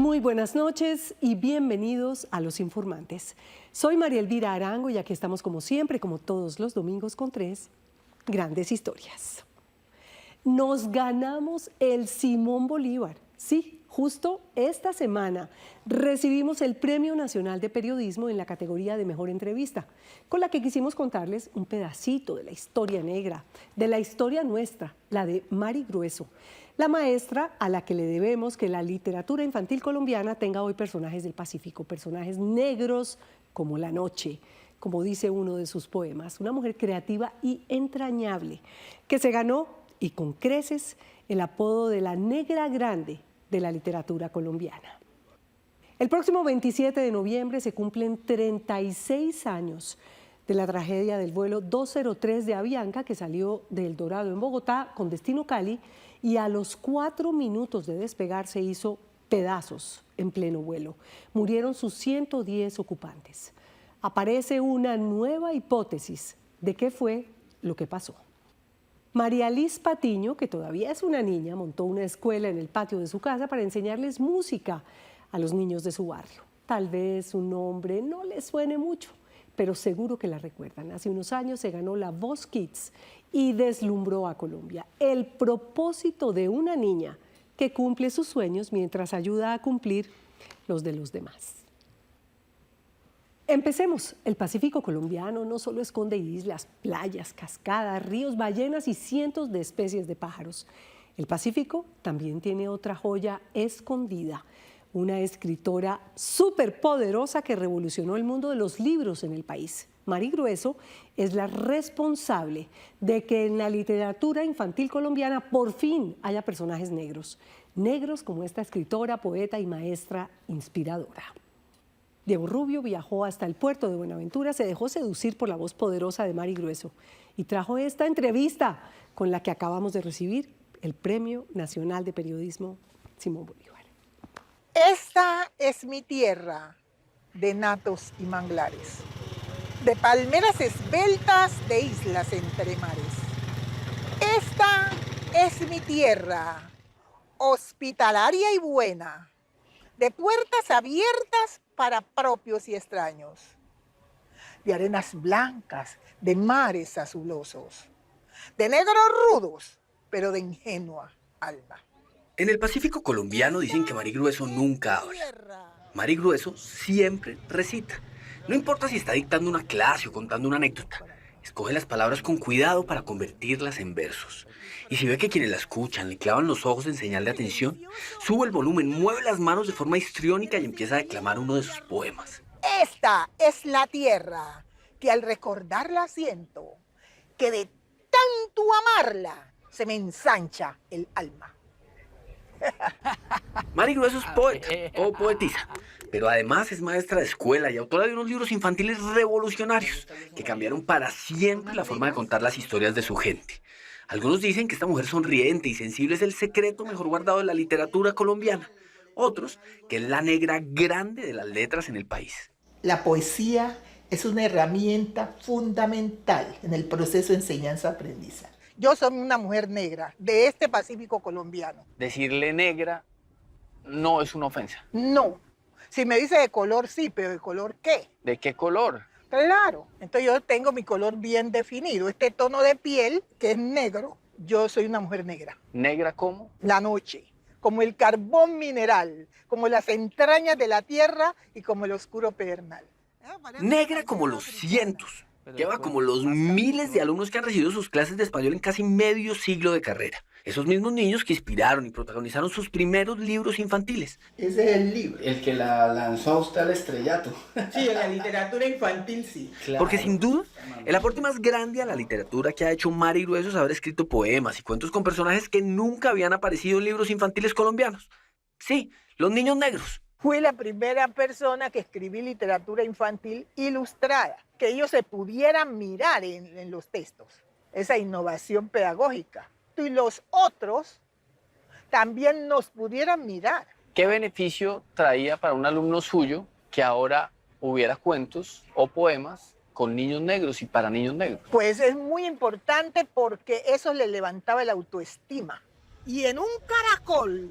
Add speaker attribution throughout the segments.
Speaker 1: Muy buenas noches y bienvenidos a Los Informantes. Soy María Elvira Arango y aquí estamos como siempre, como todos los domingos, con tres grandes historias. Nos ganamos el Simón Bolívar. Sí, justo esta semana recibimos el Premio Nacional de Periodismo en la categoría de Mejor Entrevista, con la que quisimos contarles un pedacito de la historia negra, de la historia nuestra, la de Mari Grueso, la maestra a la que le debemos que la literatura infantil colombiana tenga hoy personajes del Pacífico, personajes negros como la noche, como dice uno de sus poemas, una mujer creativa y entrañable, que se ganó, y con creces, el apodo de la Negra Grande de la literatura colombiana. El próximo 27 de noviembre se cumplen 36 años de la tragedia del vuelo 203 de Avianca que salió de El Dorado en Bogotá con destino Cali y a los 4 minutos de despegar se hizo pedazos en pleno vuelo. Murieron sus 110 ocupantes. Aparece una nueva hipótesis de qué fue lo que pasó. María Liz Patiño, que todavía es una niña, montó una escuela en el patio de su casa para enseñarles música a los niños de su barrio. Tal vez su nombre no les suene mucho, pero seguro que la recuerdan. Hace unos años se ganó la Voz Kids y deslumbró a Colombia. El propósito de una niña que cumple sus sueños mientras ayuda a cumplir los de los demás. Empecemos. El Pacífico colombiano no solo esconde islas, playas, cascadas, ríos, ballenas y cientos de especies de pájaros. El Pacífico también tiene otra joya escondida, una escritora superpoderosa que revolucionó el mundo de los libros en el país. Mari Grueso es la responsable de que en la literatura infantil colombiana por fin haya personajes negros. Negros como esta escritora, poeta y maestra inspiradora. Diego Rubio viajó hasta el puerto de Buenaventura, se dejó seducir por la voz poderosa de Mari Grueso y trajo esta entrevista con la que acabamos de recibir el Premio Nacional de Periodismo Simón Bolívar.
Speaker 2: Esta es mi tierra de natos y manglares, de palmeras esbeltas, de islas entre mares. Esta es mi tierra, hospitalaria y buena, de puertas abiertas para propios y extraños, de arenas blancas, de mares azulosos, de negros rudos, pero de ingenua alma.
Speaker 3: En el Pacífico colombiano dicen que Mari Grueso nunca habla. Mari Grueso siempre recita. No importa si está dictando una clase o contando una anécdota. Escoge las palabras con cuidado para convertirlas en versos. Y si ve que quienes la escuchan le clavan los ojos en señal de atención, sube el volumen, mueve las manos de forma histriónica y empieza a declamar uno de sus poemas.
Speaker 2: Esta es la tierra que al recordarla siento, que de tanto amarla se me ensancha el alma.
Speaker 3: Mari Grueso es poeta o poetisa, pero además es maestra de escuela y autora de unos libros infantiles revolucionarios que cambiaron para siempre la forma de contar las historias de su gente. Algunos dicen que esta mujer sonriente y sensible es el secreto mejor guardado de la literatura colombiana. Otros, que es la negra grande de las letras en el país.
Speaker 4: La poesía es una herramienta fundamental en el proceso de enseñanza-aprendizaje.
Speaker 2: Yo soy una mujer negra de este Pacífico colombiano.
Speaker 5: Decirle negra no es una ofensa.
Speaker 2: No. Si me dice de color, sí, pero ¿de color qué?
Speaker 5: ¿De qué color?
Speaker 2: Claro. Entonces yo tengo mi color bien definido. Este tono de piel, que es negro, yo soy una mujer negra.
Speaker 5: ¿Negra cómo?
Speaker 2: La noche, como el carbón mineral, como las entrañas de la tierra y como el oscuro pedernal.
Speaker 3: Negra como los cientos. Lleva como los miles de alumnos que han recibido sus clases de español en casi medio siglo de carrera. Esos mismos niños que inspiraron y protagonizaron sus primeros libros infantiles.
Speaker 4: Ese es el libro.
Speaker 6: El que la lanzó a usted al estrellato.
Speaker 4: Sí, en la literatura infantil sí.
Speaker 6: Claro.
Speaker 3: Porque sin duda, el aporte más grande a la literatura que ha hecho Mari Grueso es haber escrito poemas y cuentos con personajes que nunca habían aparecido en libros infantiles colombianos. Sí, los niños negros.
Speaker 2: Fui la primera persona que escribí literatura infantil ilustrada, que ellos se pudieran mirar en los textos. Esa innovación pedagógica. Y los otros también nos pudieran mirar.
Speaker 5: ¿Qué beneficio traía para un alumno suyo que ahora hubiera cuentos o poemas con niños negros y para niños negros?
Speaker 2: Pues es muy importante porque eso le levantaba la autoestima. Y en un caracol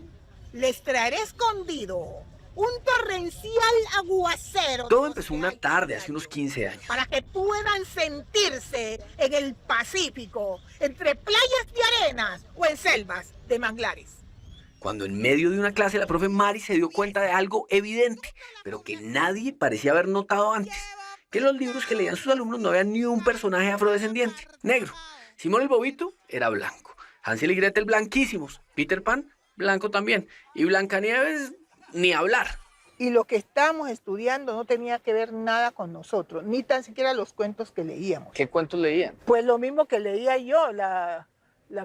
Speaker 2: les traeré escondido un torrencial aguacero.
Speaker 3: Todo empezó una tarde hace unos 15 años.
Speaker 2: Para que puedan sentirse en el Pacífico, entre playas de arenas o en selvas de manglares.
Speaker 3: Cuando en medio de una clase la profe Mari se dio cuenta de algo evidente, pero que nadie parecía haber notado antes, que en los libros que leían sus alumnos no había ni un personaje afrodescendiente, negro. Simón el Bobito era blanco, Hansel y Gretel blanquísimos, Peter Pan blanco también, y Blancanieves ni hablar.
Speaker 2: Y lo que estábamos estudiando no tenía que ver nada con nosotros, ni tan siquiera los cuentos que leíamos.
Speaker 5: ¿Qué cuentos leían?
Speaker 2: Pues lo mismo que leía yo, la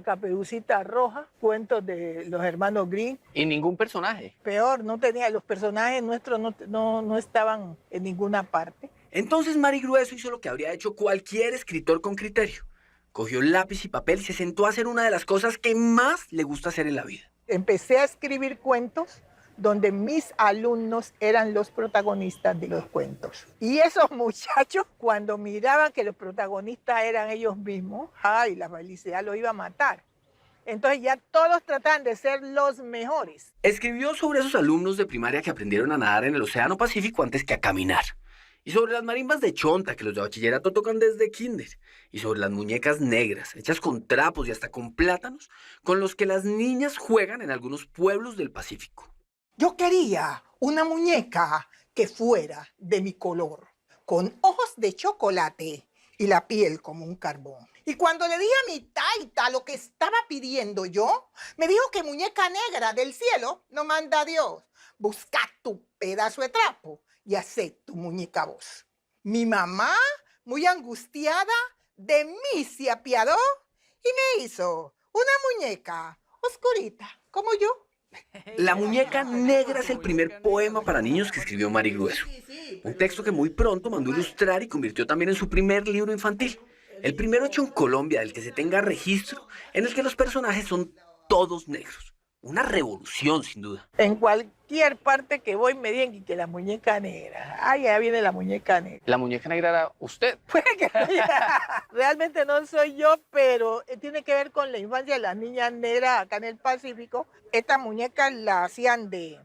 Speaker 2: Caperucita Roja, cuentos de los hermanos Grimm.
Speaker 5: Y ningún personaje.
Speaker 2: Peor, no tenía, los personajes nuestros no estaban en ninguna parte.
Speaker 3: Entonces Mari Grueso hizo lo que habría hecho cualquier escritor con criterio. Cogió lápiz y papel y se sentó a hacer una de las cosas que más le gusta hacer en la vida.
Speaker 2: Empecé a escribir cuentos donde mis alumnos eran los protagonistas de los cuentos. Y esos muchachos, cuando miraban que los protagonistas eran ellos mismos, ¡ay, la felicidad los iba a matar! Entonces ya todos trataban de ser los mejores.
Speaker 3: Escribió sobre esos alumnos de primaria que aprendieron a nadar en el Océano Pacífico antes que a caminar. Y sobre las marimbas de chonta que los de bachillerato tocan desde kinder. Y sobre las muñecas negras, hechas con trapos y hasta con plátanos, con los que las niñas juegan en algunos pueblos del Pacífico.
Speaker 2: Yo quería una muñeca que fuera de mi color, con ojos de chocolate y la piel como un carbón. Y cuando le dije a mi taita lo que estaba pidiendo yo, me dijo que muñeca negra del cielo no manda Dios. Busca tu pedazo de trapo y hacé tu muñeca vos. Mi mamá, muy angustiada, de mí se apiadó y me hizo una muñeca oscurita, como yo.
Speaker 3: La muñeca negra es el primer poema para niños que escribió Mari Grueso. Un texto que muy pronto mandó ilustrar y convirtió también en su primer libro infantil. El primero hecho en Colombia del que se tenga registro, en el que los personajes son todos negros. Una revolución, sin duda.
Speaker 2: En cualquier parte que voy me digan que la muñeca negra. Ay, ya viene la muñeca negra.
Speaker 5: La muñeca negra era usted.
Speaker 2: Puede que realmente no soy yo, pero tiene que ver con la infancia de las niñas negras acá en el Pacífico. Estas muñecas las hacían de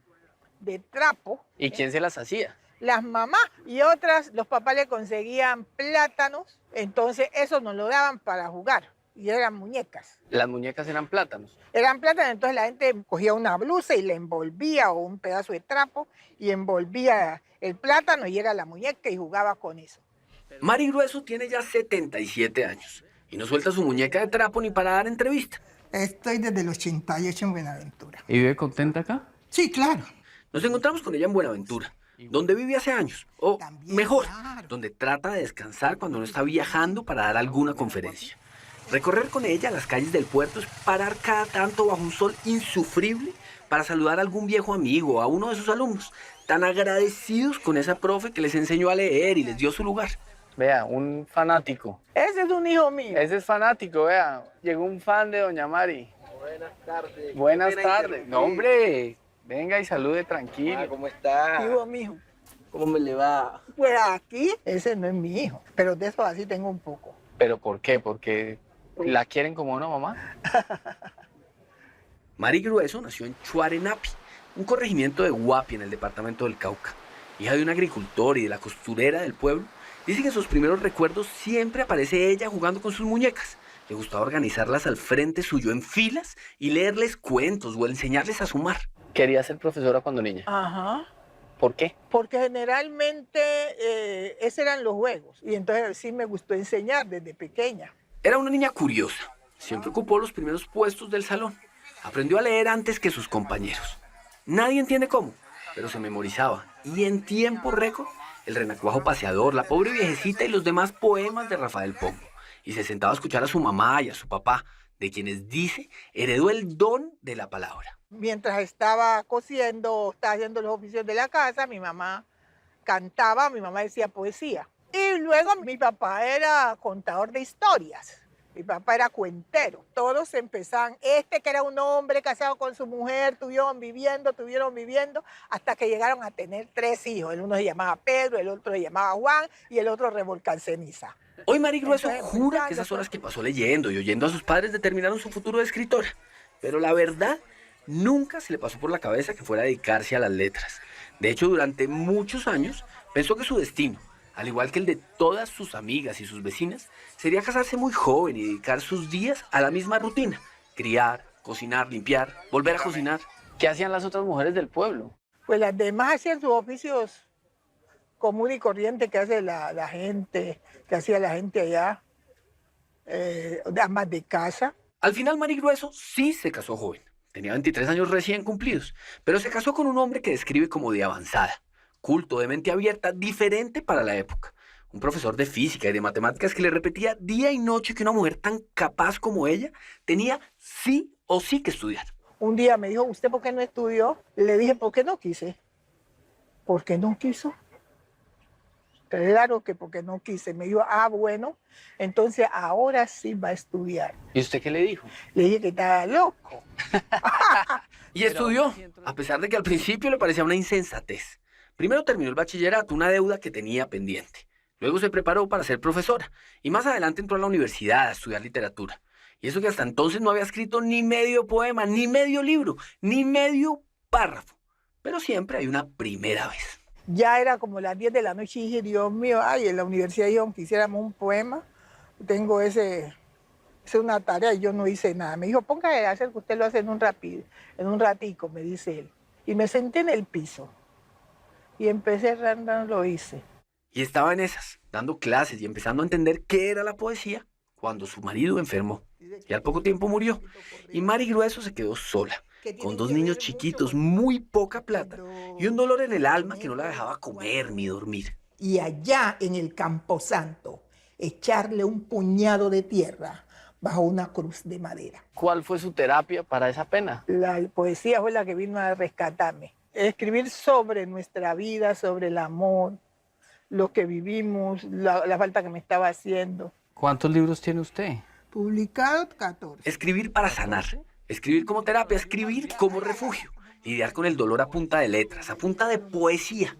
Speaker 2: trapo.
Speaker 5: ¿Y quién se las hacía?
Speaker 2: Las mamás y otras, los papás le conseguían plátanos, entonces eso nos lo daban para jugar. Y eran muñecas.
Speaker 5: Las muñecas eran plátanos.
Speaker 2: Eran plátanos, entonces la gente cogía una blusa y la envolvía o un pedazo de trapo y envolvía el plátano y era la muñeca y jugaba con eso.
Speaker 3: Mari Grueso tiene ya 77 años y no suelta su muñeca de trapo ni para dar entrevista.
Speaker 2: Estoy desde el 88 en Buenaventura.
Speaker 5: ¿Y vive contenta acá?
Speaker 2: Sí, claro.
Speaker 3: Nos encontramos con ella en Buenaventura, donde vive hace años, o
Speaker 2: También,
Speaker 3: mejor,
Speaker 2: claro.
Speaker 3: donde trata de descansar cuando no está viajando para dar alguna conferencia. Recorrer con ella las calles del puerto es parar cada tanto bajo un sol insufrible para saludar a algún viejo amigo o a uno de sus alumnos, tan agradecidos con esa profe que les enseñó a leer y les dio su lugar.
Speaker 5: Vea, un fanático.
Speaker 2: Ese es un hijo mío.
Speaker 5: Ese es fanático, vea. Llegó un fan de doña Mari.
Speaker 7: Buenas tardes.
Speaker 5: Buenas tardes. No, hombre, venga y salude tranquilo.
Speaker 7: ¿Cómo está?
Speaker 2: Hijo mío.
Speaker 7: ¿Cómo me le va?
Speaker 2: Pues aquí, ese no es mi hijo, pero de eso así tengo un poco.
Speaker 5: ¿Pero por qué? Porque la quieren como una mamá.
Speaker 3: Mari Grueso nació en Chuarenapi, un corregimiento de Guapi en el departamento del Cauca. Hija de un agricultor y de la costurera del pueblo, dice que en sus primeros recuerdos siempre aparece ella jugando con sus muñecas. Le gustaba organizarlas al frente suyo en filas y leerles cuentos o enseñarles a sumar.
Speaker 5: Quería ser profesora cuando niña.
Speaker 2: Ajá.
Speaker 5: ¿Por qué?
Speaker 2: Porque generalmente esos eran los juegos. Y entonces sí me gustó enseñar desde pequeña.
Speaker 3: Era una niña curiosa. Siempre ocupó los primeros puestos del salón. Aprendió a leer antes que sus compañeros. Nadie entiende cómo, pero se memorizaba. Y en tiempo récord, El renacuajo paseador, La pobre viejecita y los demás poemas de Rafael Pombo. Y se sentaba a escuchar a su mamá y a su papá, de quienes dice heredó el don de la palabra.
Speaker 2: Mientras estaba cosiendo, estaba haciendo los oficios de la casa, mi mamá cantaba, mi mamá decía poesía. Y luego mi papá era contador de historias. Mi papá era cuentero. Todos empezaban, que era un hombre casado con su mujer, tuvieron viviendo, hasta que llegaron a tener 3 hijos. El uno se llamaba Pedro, el otro se llamaba Juan y el otro Revolcán Ceniza.
Speaker 3: Hoy Mari Grueso
Speaker 2: Entonces,
Speaker 3: jura que esas horas que pasó leyendo y oyendo a sus padres determinaron su futuro de escritora. Pero la verdad, nunca se le pasó por la cabeza que fuera a dedicarse a las letras. De hecho, durante muchos años pensó que su destino, al igual que el de todas sus amigas y sus vecinas, sería casarse muy joven y dedicar sus días a la misma rutina: criar, cocinar, limpiar, volver a cocinar.
Speaker 5: ¿Qué hacían las otras mujeres del pueblo?
Speaker 2: Pues las demás hacían sus oficios común y corriente que hace la gente, que hacía la gente allá, amas de casa.
Speaker 3: Al final, Mari Grueso sí se casó joven. Tenía 23 años recién cumplidos, pero se casó con un hombre que describe como de avanzada, culto, de mente abierta, diferente para la época. Un profesor de física y de matemáticas que le repetía día y noche que una mujer tan capaz como ella tenía sí o sí que estudiar.
Speaker 2: Un día me dijo, ¿usted por qué no estudió? Le dije, ¿por qué no quise? ¿Por qué no quiso? Claro que porque no quise. Me dijo, bueno, entonces ahora sí va a estudiar.
Speaker 5: ¿Y usted qué le dijo?
Speaker 2: Le dije que estaba loco.
Speaker 3: Y estudió, a pesar de que al principio le parecía una insensatez. Primero terminó el bachillerato, una deuda que tenía pendiente. Luego se preparó para ser profesora y más adelante entró a la universidad a estudiar literatura. Y eso que hasta entonces no había escrito ni medio poema, ni medio libro, ni medio párrafo. Pero siempre hay una primera vez.
Speaker 2: Ya era como las 10 de la noche y dije, Dios mío, en la universidad dijeron que hiciéramos un poema. Tengo es una tarea y yo no hice nada. Me dijo, póngase a hacer que usted lo hace en un ratico, me dice él. Y me senté en el piso y empecé, lo hice.
Speaker 3: Y estaba en esas, dando clases y empezando a entender qué era la poesía, cuando su marido enfermó. Y al poco tiempo murió. Y Mari Grueso se quedó sola, con 2 niños chiquitos, muy poca plata, y un dolor en el alma que no la dejaba comer ni dormir.
Speaker 4: Y allá en el Camposanto, echarle un puñado de tierra bajo una cruz de madera.
Speaker 5: ¿Cuál fue su terapia para esa pena?
Speaker 2: La poesía fue la que vino a rescatarme. Escribir sobre nuestra vida, sobre el amor, lo que vivimos, la falta que me estaba haciendo.
Speaker 5: ¿Cuántos libros tiene usted?
Speaker 2: Publicado 14.
Speaker 3: Escribir para sanar, escribir como terapia, escribir como refugio, lidiar con el dolor a punta de letras, a punta de poesía.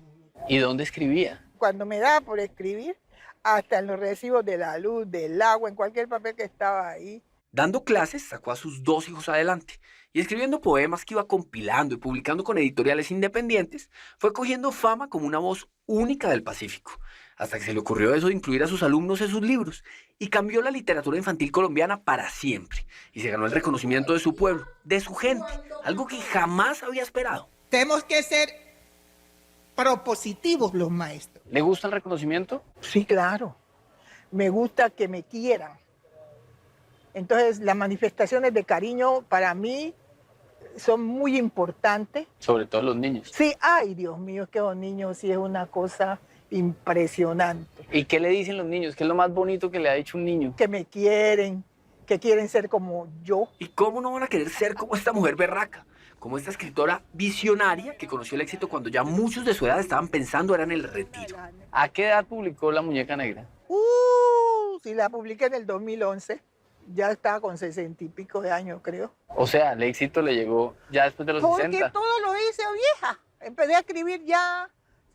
Speaker 5: ¿Y dónde escribía?
Speaker 2: Cuando me daba por escribir, hasta en los recibos de la luz, del agua, en cualquier papel que estaba ahí.
Speaker 3: Dando clases, sacó a sus 2 hijos adelante. Y escribiendo poemas que iba compilando y publicando con editoriales independientes, fue cogiendo fama como una voz única del Pacífico, hasta que se le ocurrió eso de incluir a sus alumnos en sus libros, y cambió la literatura infantil colombiana para siempre, y se ganó el reconocimiento de su pueblo, de su gente, algo que jamás había esperado.
Speaker 4: Tenemos que ser propositivos los maestros.
Speaker 5: ¿Le gusta el reconocimiento?
Speaker 2: Sí, claro. Me gusta que me quieran. Entonces, las manifestaciones de cariño para mí son muy importantes.
Speaker 5: Sobre todo los niños.
Speaker 2: Sí, ay, Dios mío, es que los niños sí es una cosa impresionante.
Speaker 5: ¿Y qué le dicen los niños? ¿Qué es lo más bonito que le ha dicho un niño?
Speaker 2: Que me quieren, que quieren ser como yo.
Speaker 3: ¿Y cómo no van a querer ser como esta mujer berraca? Como esta escritora visionaria que conoció el éxito cuando ya muchos de su edad estaban pensando era en el retiro.
Speaker 5: ¿A qué edad publicó La Muñeca Negra?
Speaker 2: Sí, la publiqué en el 2011. Ya estaba con 60 y pico de años, creo.
Speaker 5: O sea, el éxito le llegó ya después de los
Speaker 2: Porque
Speaker 5: 60.
Speaker 2: todo lo hice vieja. Empecé a escribir ya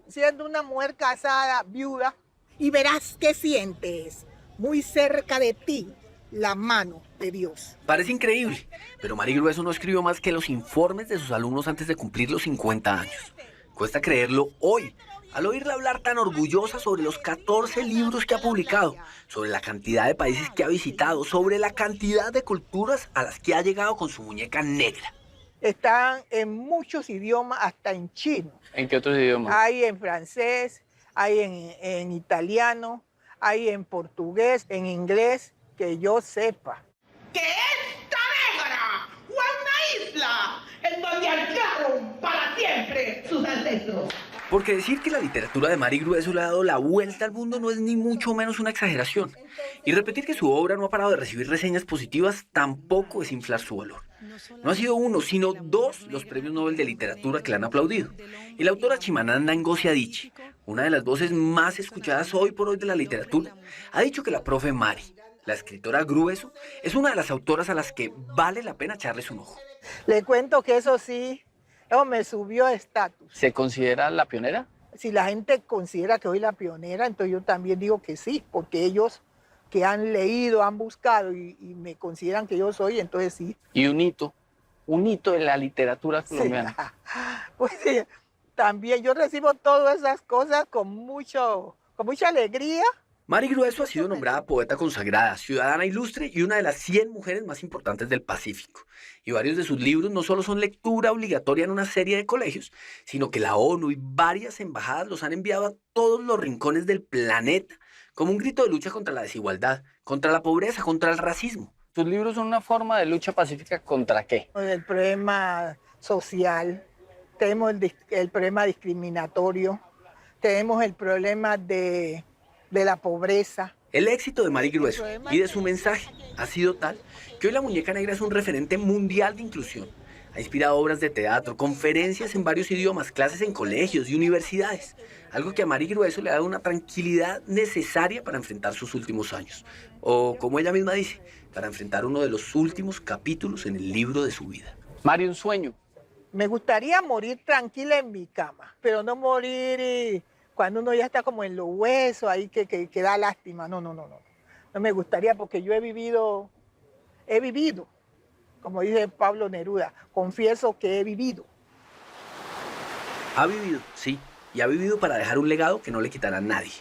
Speaker 2: siendo una mujer casada, viuda.
Speaker 4: Y verás qué sientes muy cerca de ti la mano de Dios.
Speaker 3: Parece increíble, pero Mari Grueso no escribió más que los informes de sus alumnos antes de cumplir los 50 años. Cuesta creerlo hoy, al oírla hablar tan orgullosa sobre los 14 libros que ha publicado, sobre la cantidad de países que ha visitado, sobre la cantidad de culturas a las que ha llegado con su muñeca negra.
Speaker 2: Están en muchos idiomas, hasta en chino.
Speaker 5: ¿En qué otros idiomas?
Speaker 2: Hay en francés, hay en italiano, hay en portugués, en inglés, que yo sepa.
Speaker 8: Que esta negra fue una isla en donde hallaron para siempre sus ancestros.
Speaker 3: Porque decir que la literatura de Mari Grueso le ha dado la vuelta al mundo no es ni mucho menos una exageración. Y repetir que su obra no ha parado de recibir reseñas positivas tampoco es inflar su valor. No ha sido uno, sino 2 los premios Nobel de Literatura que le han aplaudido. Y la autora Chimamanda Ngozi Adichie, una de las voces más escuchadas hoy por hoy de la literatura, ha dicho que la profe Mari, la escritora Grueso, es una de las autoras a las que vale la pena echarles un ojo.
Speaker 2: Le cuento que eso sí, eso me subió estatus.
Speaker 5: ¿Se considera la pionera?
Speaker 2: Si la gente considera que soy la pionera, entonces yo también digo que sí, porque ellos que han leído, han buscado y me consideran que yo soy, entonces sí.
Speaker 5: ¿Y un hito un hito de la literatura colombiana.
Speaker 2: Sí. Pues sí, también yo recibo todas esas cosas con mucha alegría.
Speaker 3: Mari Grueso ha sido nombrada poeta consagrada, ciudadana ilustre y una de las 100 mujeres más importantes del Pacífico. Y varios de sus libros no solo son lectura obligatoria en una serie de colegios, sino que la ONU y varias embajadas los han enviado a todos los rincones del planeta como un grito de lucha contra la desigualdad, contra la pobreza, contra el racismo.
Speaker 5: ¿Tus libros son una forma de lucha pacífica contra qué?
Speaker 2: El problema social, tenemos el problema discriminatorio, tenemos el problema de la pobreza.
Speaker 3: El éxito de Mari Grueso y de su mensaje ha sido tal que hoy la Muñeca Negra es un referente mundial de inclusión. Ha inspirado obras de teatro, conferencias en varios idiomas, clases en colegios y universidades. Algo que a Mari Grueso le ha dado una tranquilidad necesaria para enfrentar sus últimos años. O, como ella misma dice, para enfrentar uno de los últimos capítulos en el libro de su vida.
Speaker 5: Mari, un sueño.
Speaker 2: Me gustaría morir tranquila en mi cama, pero no morir cuando uno ya está como en los huesos, ahí que da lástima. No. No me gustaría porque yo he vivido, como dice Pablo Neruda, confieso que he vivido.
Speaker 3: Ha vivido, sí, y ha vivido para dejar un legado que no le quitará a nadie.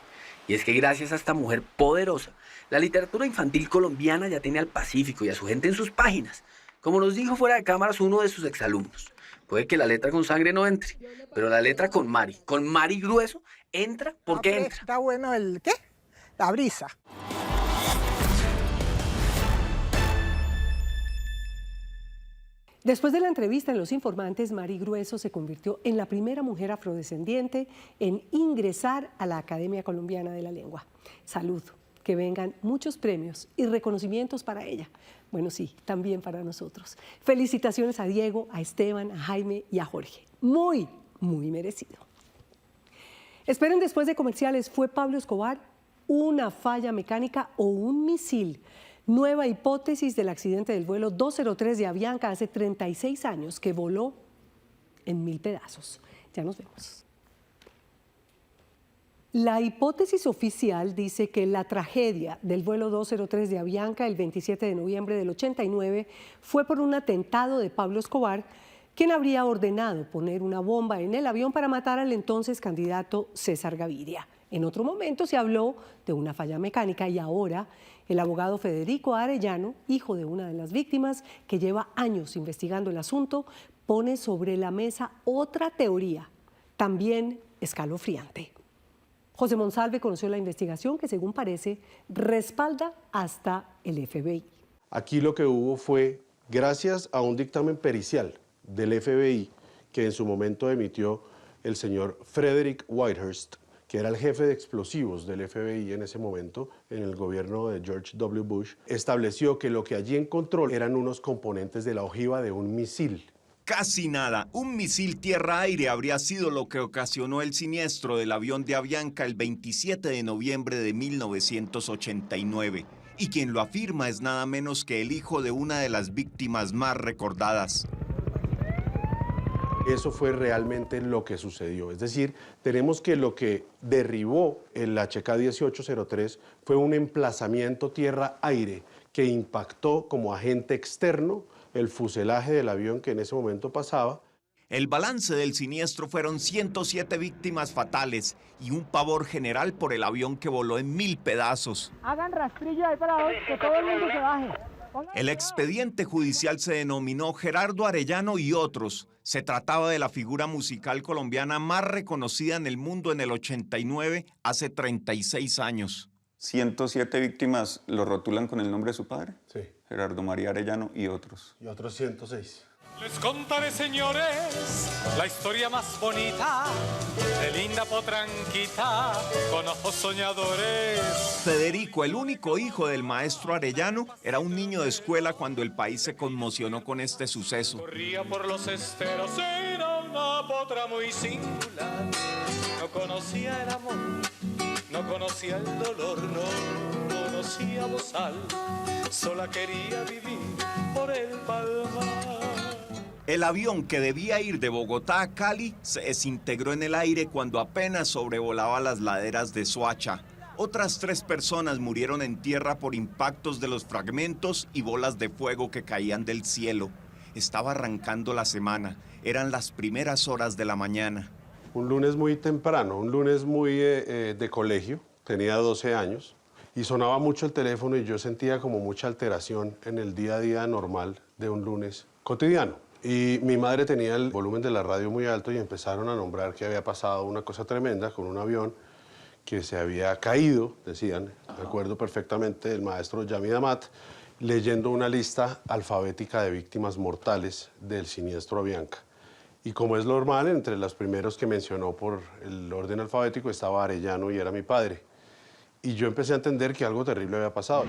Speaker 3: Y es que gracias a esta mujer poderosa, la literatura infantil colombiana ya tiene al Pacífico y a su gente en sus páginas. Como nos dijo fuera de cámaras uno de sus exalumnos, puede que la letra con sangre no entre, pero la letra con Mari Grueso, entra porque entra.
Speaker 2: Está bueno la brisa.
Speaker 1: Después de la entrevista en Los Informantes, Mari Grueso se convirtió en la primera mujer afrodescendiente en ingresar a la Academia Colombiana de la Lengua. Salud, que vengan muchos premios y reconocimientos para ella. Bueno, sí, también para nosotros. Felicitaciones a Diego, a Esteban, a Jaime y a Jorge. Muy, muy merecido. Esperen después de comerciales, ¿fue Pablo Escobar una falla mecánica o un misil? Nueva hipótesis del accidente del vuelo 203 de Avianca hace 36 años que voló en 1000 pedazos. Ya nos vemos. La hipótesis oficial dice que la tragedia del vuelo 203 de Avianca el 27 de noviembre del 89 fue por un atentado de Pablo Escobar, quien habría ordenado poner una bomba en el avión para matar al entonces candidato César Gaviria. En otro momento se habló de una falla mecánica y ahora el abogado Federico Arellano, hijo de una de las víctimas, que lleva años investigando el asunto, pone sobre la mesa otra teoría, también escalofriante. José Monsalve conoció la investigación que, según parece, respalda hasta el FBI.
Speaker 9: Aquí lo que hubo fue, gracias a un dictamen pericial del FBI, que en su momento emitió el señor Frederick Whitehurst, que era el jefe de explosivos del FBI en ese momento, en el gobierno de George W. Bush, estableció que lo que allí encontró eran unos componentes de la ojiva de un misil.
Speaker 10: Casi nada. Un misil tierra-aire habría sido lo que ocasionó el siniestro del avión de Avianca el 27 de noviembre de 1989. Y quien lo afirma es nada menos que el hijo de una de las víctimas más recordadas.
Speaker 9: Eso fue realmente lo que sucedió. Es decir, tenemos que lo que derribó el HK 1803 fue un emplazamiento tierra-aire que impactó como agente externo el fuselaje del avión que en ese momento pasaba.
Speaker 10: El balance del siniestro fueron 107 víctimas fatales y un pavor general por el avión que voló en 1000 pedazos.
Speaker 11: Hagan rastrillo ahí para que todo el mundo se baje.
Speaker 10: El expediente judicial se denominó Gerardo Arellano y otros. Se trataba de la figura musical colombiana más reconocida en el mundo en el 89, hace 36 años.
Speaker 12: 107 víctimas lo rotulan con el nombre de su padre.
Speaker 9: Sí.
Speaker 12: Gerardo María Arellano y otros.
Speaker 9: Y otros 106.
Speaker 13: Les contaré, señores, la historia más bonita de linda potranquita con ojos soñadores.
Speaker 10: Federico, el único hijo del maestro Arellano, era un niño de escuela cuando el país se conmocionó con este suceso.
Speaker 13: Corría por los esteros, era una potra muy singular. No conocía el amor, no conocía el dolor, no conocía bozal. Sola quería vivir por el palmar.
Speaker 10: El avión que debía ir de Bogotá a Cali se desintegró en el aire cuando apenas sobrevolaba las laderas de Soacha. Otras 3 personas murieron en tierra por impactos de los fragmentos y bolas de fuego que caían del cielo. Estaba arrancando la semana, eran las primeras horas de la mañana.
Speaker 9: Un lunes muy temprano, un lunes muy de colegio, tenía 12 años, y sonaba mucho el teléfono y yo sentía como mucha alteración en el día a día normal de un lunes cotidiano. Y mi madre tenía el volumen de la radio muy alto y empezaron a nombrar que había pasado una cosa tremenda con un avión que se había caído, decían, recuerdo perfectamente el maestro Yamid Amat, leyendo una lista alfabética de víctimas mortales del siniestro Avianca. Y como es normal, entre los primeros que mencionó por el orden alfabético estaba Arellano y era mi padre. Y yo empecé a entender que algo terrible había pasado.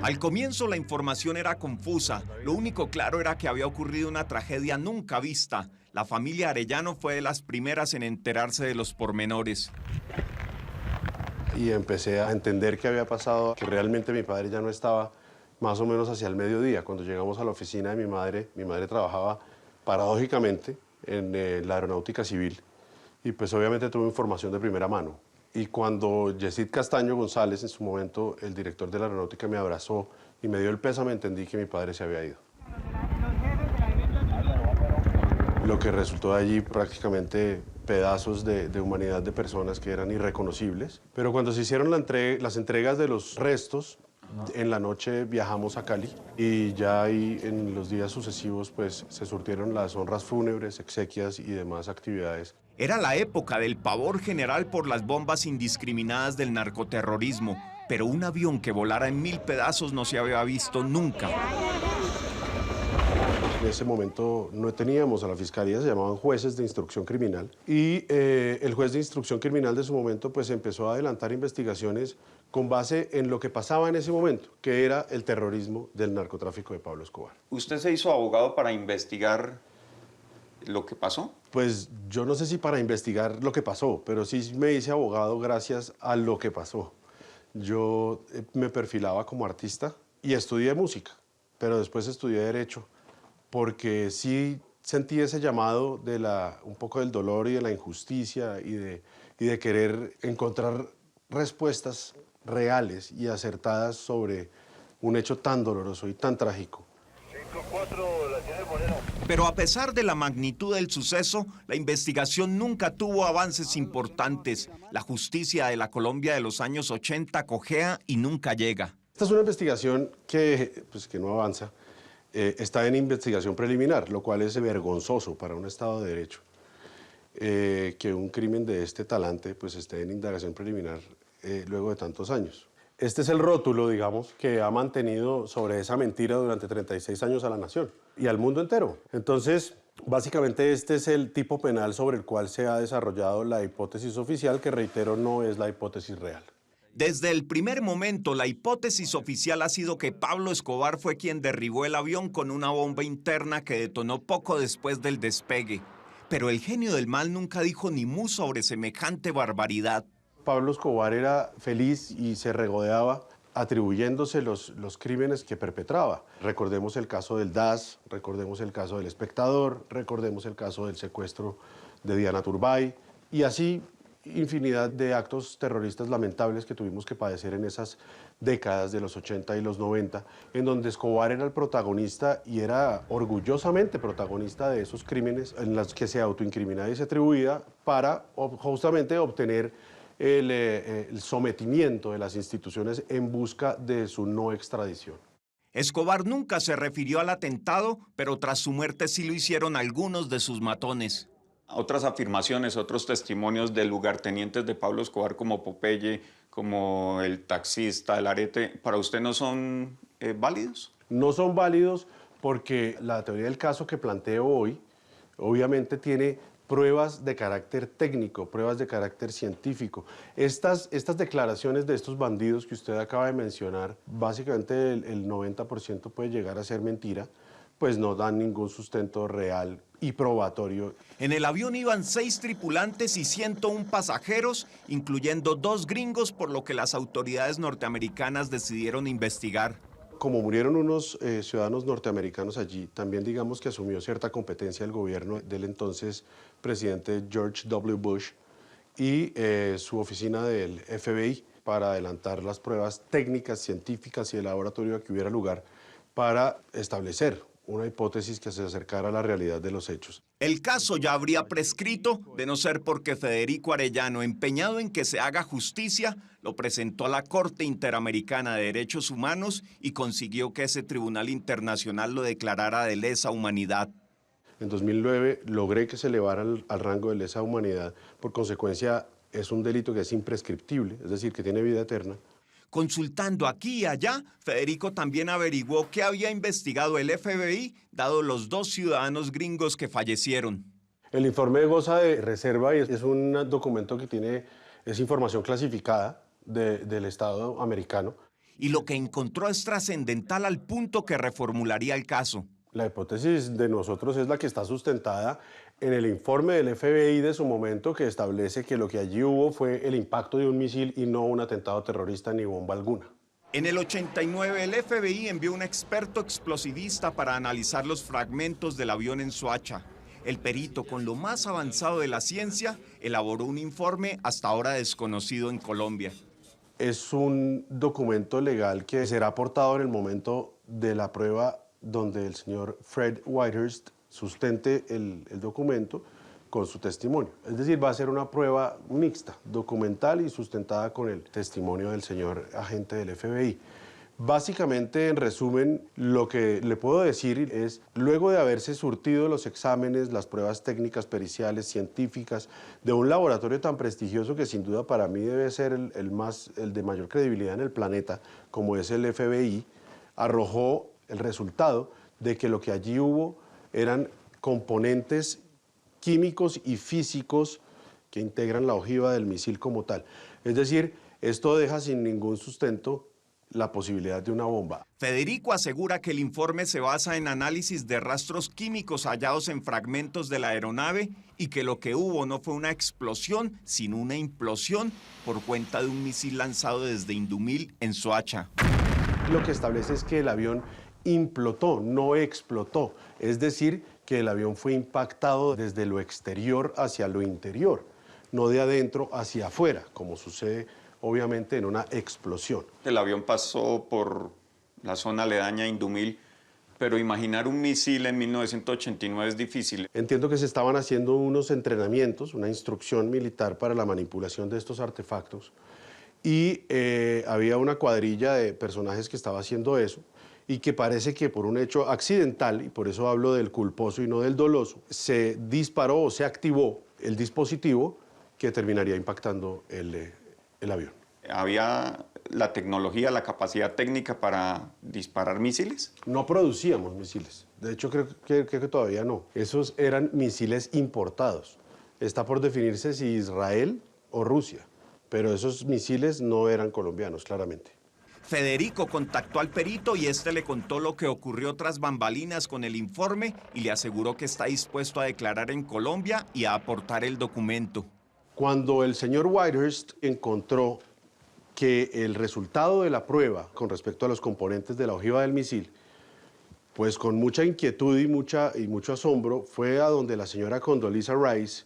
Speaker 10: Al comienzo la información era confusa. Lo único claro era que había ocurrido una tragedia nunca vista. La familia Arellano fue de las primeras en enterarse de los pormenores.
Speaker 9: Y empecé a entender qué había pasado, que realmente mi padre ya no estaba más o menos hacia el mediodía. Cuando llegamos a la oficina de mi madre trabajaba paradójicamente en la aeronáutica civil y pues obviamente tuve información de primera mano. Y cuando Yesid Castaño González, en su momento el director de la aeronáutica, me abrazó y me dio el pésame, entendí que mi padre se había ido. Lo que resultó de allí prácticamente pedazos de humanidad de personas que eran irreconocibles. Pero cuando se hicieron las entregas de los restos, en la noche viajamos a Cali y ya ahí en los días sucesivos pues se surtieron las honras fúnebres, exequias y demás actividades.
Speaker 10: Era la época del pavor general por las bombas indiscriminadas del narcoterrorismo, pero un avión que volara en 1000 pedazos no se había visto nunca.
Speaker 9: En ese momento no teníamos a la fiscalía, se llamaban jueces de instrucción criminal y el juez de instrucción criminal de su momento pues empezó a adelantar investigaciones con base en lo que pasaba en ese momento, que era el terrorismo del narcotráfico de Pablo Escobar.
Speaker 12: ¿Usted se hizo abogado para investigar lo que pasó?
Speaker 9: Pues yo no sé si para investigar lo que pasó, pero sí me hice abogado gracias a lo que pasó. Yo me perfilaba como artista y estudié música, pero después estudié Derecho, porque sí sentí ese llamado de un poco del dolor y de la injusticia y de querer encontrar respuestas reales y acertadas sobre un hecho tan doloroso y tan trágico.
Speaker 10: Pero a pesar de la magnitud del suceso, la investigación nunca tuvo avances importantes. La justicia de la Colombia de los años 80 cojea y nunca llega.
Speaker 9: Esta es una investigación que no avanza. Está en investigación preliminar, lo cual es vergonzoso para un Estado de Derecho. Que un crimen de este talante pues, esté en indagación preliminar luego de tantos años. Este es el rótulo, digamos, que ha mantenido sobre esa mentira durante 36 años a la nación y al mundo entero. Entonces, básicamente este es el tipo penal sobre el cual se ha desarrollado la hipótesis oficial, que reitero, no es la hipótesis real.
Speaker 10: Desde el primer momento, la hipótesis oficial ha sido que Pablo Escobar fue quien derribó el avión con una bomba interna que detonó poco después del despegue. Pero el genio del mal nunca dijo ni mu sobre semejante barbaridad.
Speaker 9: Pablo Escobar era feliz y se regodeaba atribuyéndose los crímenes que perpetraba. Recordemos el caso del DAS, recordemos el caso del Espectador, recordemos el caso del secuestro de Diana Turbay y así infinidad de actos terroristas lamentables que tuvimos que padecer en esas décadas de los 80 y los 90, en donde Escobar era el protagonista y era orgullosamente protagonista de esos crímenes en los que se autoincriminaba y se atribuía para justamente obtener el sometimiento de las instituciones en busca de su no extradición.
Speaker 10: Escobar nunca se refirió al atentado, pero tras su muerte sí lo hicieron algunos de sus matones.
Speaker 12: Otras afirmaciones, otros testimonios de lugartenientes de Pablo Escobar como Popeye, como el taxista, el Arete, ¿para usted no son válidos?
Speaker 9: No son válidos porque la teoría del caso que planteo hoy obviamente tiene pruebas de carácter técnico, pruebas de carácter científico. Estas declaraciones de estos bandidos que usted acaba de mencionar, básicamente el 90% puede llegar a ser mentira, pues no dan ningún sustento real y probatorio.
Speaker 10: En el avión iban 6 tripulantes y 101 pasajeros, incluyendo 2 gringos, por lo que las autoridades norteamericanas decidieron investigar.
Speaker 9: Como murieron unos ciudadanos norteamericanos allí, también digamos que asumió cierta competencia el gobierno del entonces presidente George W. Bush y su oficina del FBI para adelantar las pruebas técnicas, científicas y de laboratorio que hubiera lugar para establecer una hipótesis que se acercara a la realidad de los hechos.
Speaker 10: El caso ya habría prescrito, de no ser porque Federico Arellano, empeñado en que se haga justicia, lo presentó a la Corte Interamericana de Derechos Humanos y consiguió que ese tribunal internacional lo declarara de lesa humanidad.
Speaker 9: En 2009 logré que se elevara al rango de lesa humanidad. Por consecuencia, es un delito que es imprescriptible, es decir, que tiene vida eterna.
Speaker 10: Consultando aquí y allá, Federico también averiguó qué había investigado el FBI, dado los 2 ciudadanos gringos que fallecieron.
Speaker 9: El informe goza de reserva y es un documento que es información clasificada del Estado americano.
Speaker 10: Y lo que encontró es trascendental al punto que reformularía el caso.
Speaker 9: La hipótesis de nosotros es la que está sustentada en el informe del FBI de su momento, que establece que lo que allí hubo fue el impacto de un misil y no un atentado terrorista ni bomba alguna.
Speaker 10: En el 89 el FBI envió un experto explosivista para analizar los fragmentos del avión en Soacha. El perito, con lo más avanzado de la ciencia, elaboró un informe hasta ahora desconocido en Colombia.
Speaker 9: Es un documento legal que será aportado en el momento de la prueba donde el señor Fred Whitehurst sustente el documento con su testimonio. Es decir, va a ser una prueba mixta, documental y sustentada con el testimonio del señor agente del FBI. Básicamente, en resumen, lo que le puedo decir es, luego de haberse surtido los exámenes, las pruebas técnicas, periciales, científicas, de un laboratorio tan prestigioso que sin duda para mí debe ser el de mayor credibilidad en el planeta, como es el FBI, arrojó el resultado de que lo que allí hubo eran componentes químicos y físicos que integran la ojiva del misil como tal. Es decir, esto deja sin ningún sustento la posibilidad de una bomba.
Speaker 10: Federico asegura que el informe se basa en análisis de rastros químicos hallados en fragmentos de la aeronave y que lo que hubo no fue una explosión, sino una implosión por cuenta de un misil lanzado desde Indumil en Soacha.
Speaker 9: Lo que establece es que el avión implotó, no explotó. Es decir, que el avión fue impactado desde lo exterior hacia lo interior, no de adentro hacia afuera, como sucede obviamente en una explosión.
Speaker 12: El avión pasó por la zona aledaña a Indumil, pero imaginar un misil en 1989 es difícil.
Speaker 9: Entiendo que se estaban haciendo unos entrenamientos, una instrucción militar para la manipulación de estos artefactos y había una cuadrilla de personajes que estaba haciendo eso y que parece que por un hecho accidental, y por eso hablo del culposo y no del doloso, se disparó o se activó el dispositivo que terminaría impactando el avión.
Speaker 12: ¿Había la tecnología, la capacidad técnica para disparar misiles?
Speaker 9: No producíamos misiles. De hecho, creo que todavía no. Esos eran misiles importados. Está por definirse si Israel o Rusia, pero esos misiles no eran colombianos, claramente.
Speaker 10: Federico contactó al perito y este le contó lo que ocurrió tras bambalinas con el informe y le aseguró que está dispuesto a declarar en Colombia y a aportar el documento.
Speaker 9: Cuando el señor Whitehurst encontró que el resultado de la prueba con respecto a los componentes de la ojiva del misil, pues con mucha inquietud y mucho asombro, fue a donde la señora Condoleezza Rice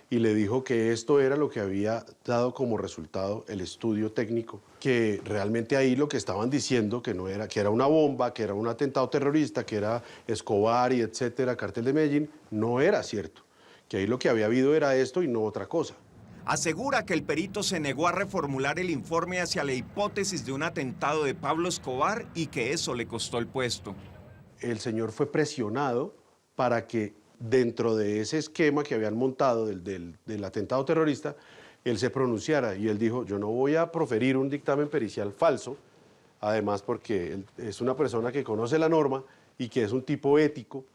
Speaker 9: y le dijo que esto era lo que había dado como resultado el estudio técnico, que realmente ahí lo que estaban diciendo que no era, que era una bomba, que era un atentado terrorista, que era Escobar y etcétera, Cartel de Medellín, no era cierto, que ahí lo que había habido era esto y no otra cosa.
Speaker 10: Asegura que el perito se negó a reformular el informe hacia la hipótesis de un atentado de Pablo Escobar y que eso le costó el puesto.
Speaker 9: El señor fue presionado para que dentro de ese esquema que habían montado del atentado terrorista, él se pronunciara y él dijo, yo no voy a proferir un dictamen pericial falso, además porque él es una persona que conoce la norma y que es un tipo ético,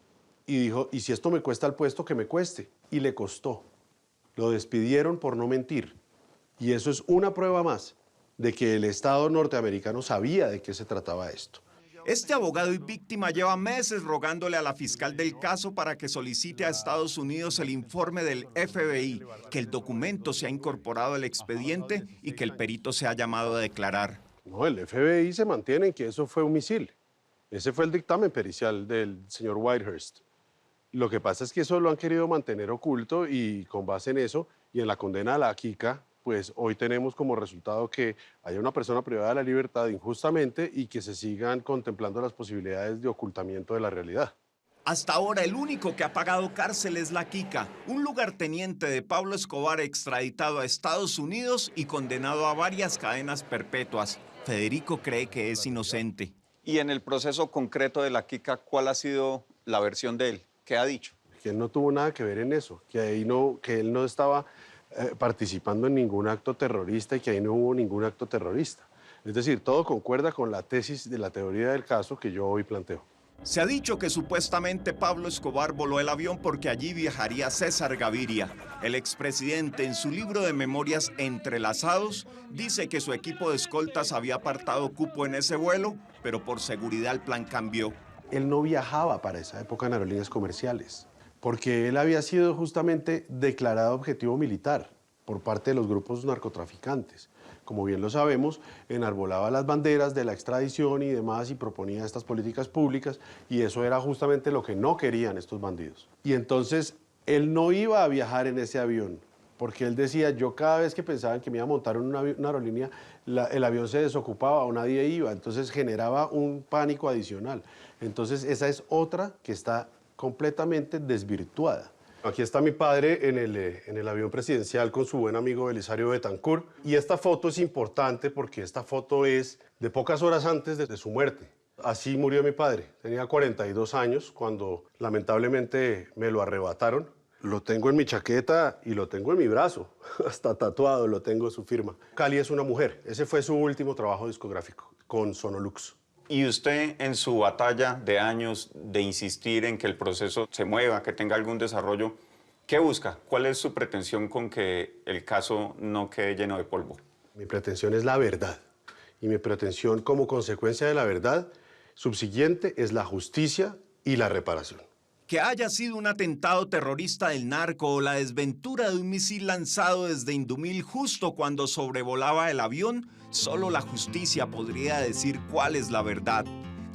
Speaker 9: y dijo, y si esto me cuesta el puesto, que me cueste, y le costó. Lo despidieron por no mentir, y eso es una prueba más de que el Estado norteamericano sabía de qué se trataba esto.
Speaker 10: Este abogado y víctima lleva meses rogándole a la fiscal del caso para que solicite a Estados Unidos el informe del FBI, que el documento sea incorporado al expediente y que el perito sea llamado a declarar.
Speaker 9: No, el FBI se mantiene en que eso fue un misil. Ese fue el dictamen pericial del señor Whitehurst. Lo que pasa es que eso lo han querido mantener oculto y con base en eso y en la condena a la Kika, pues hoy tenemos como resultado que haya una persona privada de la libertad injustamente y que se sigan contemplando las posibilidades de ocultamiento de la realidad.
Speaker 10: Hasta ahora el único que ha pagado cárcel es La Quica, un lugarteniente de Pablo Escobar extraditado a Estados Unidos y condenado a varias cadenas perpetuas. Federico cree que es inocente.
Speaker 12: Y en el proceso concreto de La Quica, ¿cuál ha sido la versión de él? ¿Qué ha dicho?
Speaker 9: Que él no tuvo nada que ver en eso, que él no estaba participando en ningún acto terrorista y que ahí no hubo ningún acto terrorista. Es decir, todo concuerda con la tesis de la teoría del caso que yo hoy planteo.
Speaker 10: Se ha dicho que supuestamente Pablo Escobar voló el avión porque allí viajaría César Gaviria. El expresidente, en su libro de memorias Entrelazados, dice que su equipo de escoltas había apartado cupo en ese vuelo, pero por seguridad el plan cambió.
Speaker 9: Él no viajaba para esa época en aerolíneas comerciales, porque él había sido justamente declarado objetivo militar por parte de los grupos narcotraficantes. Como bien lo sabemos, enarbolaba las banderas de la extradición y demás y proponía estas políticas públicas y eso era justamente lo que no querían estos bandidos. Y entonces él no iba a viajar en ese avión porque él decía, yo cada vez que pensaban que me iba a montar en una aerolínea, el avión se desocupaba o nadie iba, entonces generaba un pánico adicional. Entonces esa es otra que está completamente desvirtuada. Aquí está mi padre en el avión presidencial con su buen amigo Belisario Betancourt. Y esta foto es importante porque esta foto es de pocas horas antes de su muerte. Así murió mi padre. Tenía 42 años cuando lamentablemente me lo arrebataron. Lo tengo en mi chaqueta y lo tengo en mi brazo. Hasta tatuado lo tengo su firma. Cali es una mujer. Ese fue su último trabajo discográfico con Sonolux.
Speaker 12: Y usted, en su batalla de años de insistir en que el proceso se mueva, que tenga algún desarrollo, ¿qué busca? ¿Cuál es su pretensión con que el caso no quede lleno de polvo?
Speaker 9: Mi pretensión es la verdad. Y mi pretensión como consecuencia de la verdad subsiguiente es la justicia y la reparación.
Speaker 10: Que haya sido un atentado terrorista del narco o la desventura de un misil lanzado desde Indumil justo cuando sobrevolaba el avión, solo la justicia podría decir cuál es la verdad.